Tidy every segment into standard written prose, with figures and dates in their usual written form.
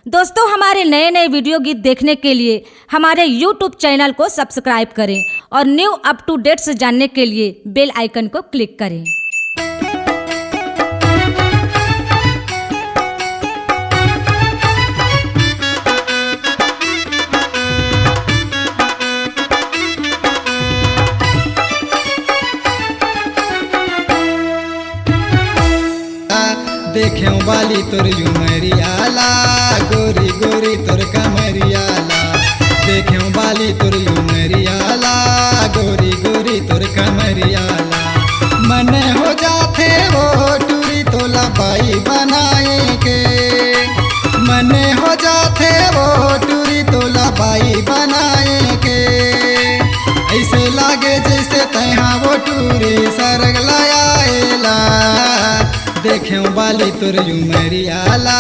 दोस्तों, हमारे नए नए वीडियो गीत देखने के लिए हमारे YouTube चैनल को सब्सक्राइब करें और न्यू अप टू डेट्स जानने के लिए बेल आइकन को क्लिक करें। देख्यों बाली तोर उमरियाला, गोरी गोरी तोर कमरियाला। देख्यों बाली तोर उमरियाला, गोरी गोरी तोर कमरियाला। मन हो जाते वो टूरी तोला बाई बनाए के, मन हो जाते वो टूरी तोला बाई बनाए के। ऐसे लागे जैसे तहाँ वो टूरी सरग लायाला। देख्यों बाली तोर उमरियाला,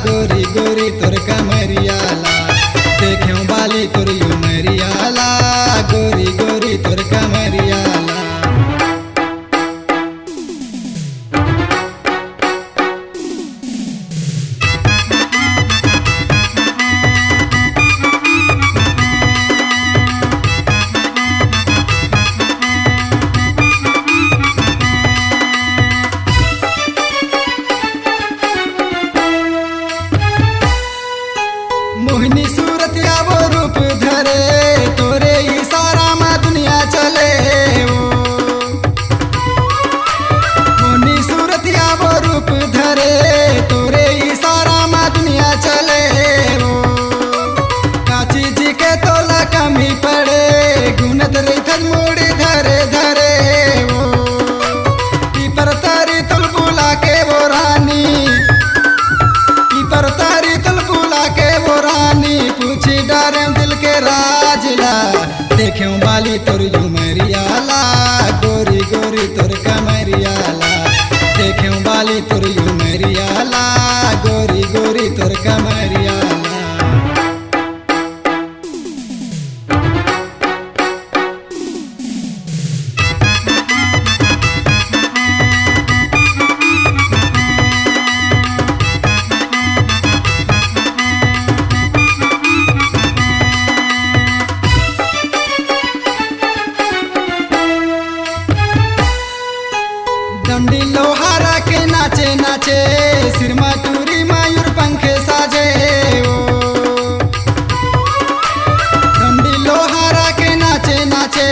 गोरी गोरी तोर कमरियाला। देख्यों बाली तोर उमरियाला, गोरी गोरी तोर कमरियाला। मोहिनी सूरत या वो रूप धरे, तोरे इशारा में दुनिया चले वो। मोहिनी सूरत या वो रूप धरे, तोरे इशारा में दुनिया चले वो। काची जी के तोला कमी पड़े, गुनत रही मोड़ी धरे धरे वो। पीपर तारी तुल बुला के वो रानी, पीपर तारी तुल बुला के वो रानी। पूछी डारे दिल के राजला। देख्यों बाली तोर उमरियाला, गोरी गोरी तोर कमरियाला। देख्यों बाली तोर उमरियाला, गोरी गोरी तोर कमरियाला। डंडी लोहारा के नाचे नाचे, सिरमा टूरी मयूर पंखे साजे ओ। डंडी लोहारा के नाचे नाचे,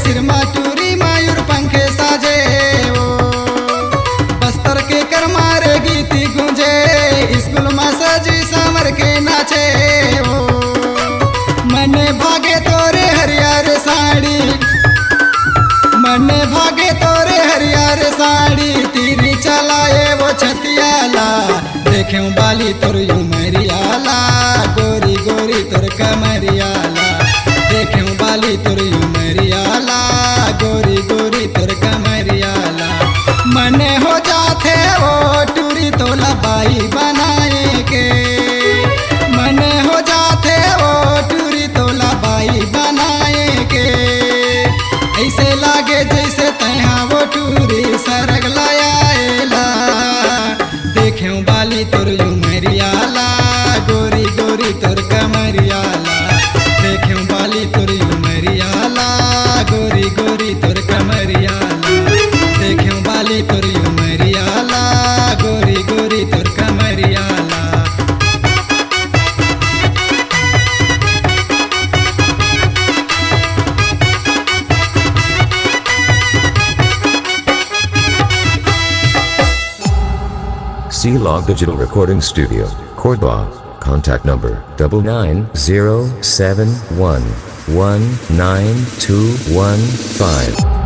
सिरमा टूरी मयूर पंखे साजे ओ। बस्तर के कर मारे गीती गूंजे, स्कूल में सजी समर के नाचे ओ। मने भागे तोरे हरियर साड़ी, मने भागे तोरे हरियर साड़ी। तीरी चलाए वो छतियाला। देख्यों बाली तोर उमरियाला, गोरी गोरी तोर कमरियाला। देख्यों बाली तोर उमरियाला, गोरी गोरी तोर कमरियाला। मने हो जाते वो टूरी तोला बाई बनाए के, मने हो जाते वो टूरी तोला बाई बनाए के। ऐसे लागे जैसे तहाँ वो टूरी सरग लायाला। देख्यों बाली तोर उमरियाला, गोरी गोरी तोर कमरियाला। देख्यों बाली तोर उमरियाला, गोरी गोरी तोर कमरियाला। देख्यों बाली तोर उमरियाला, गोरी गोरी तोर कमरियाला। C-Log Digital Recording Studio, Cordoba. Contact number 9907119215.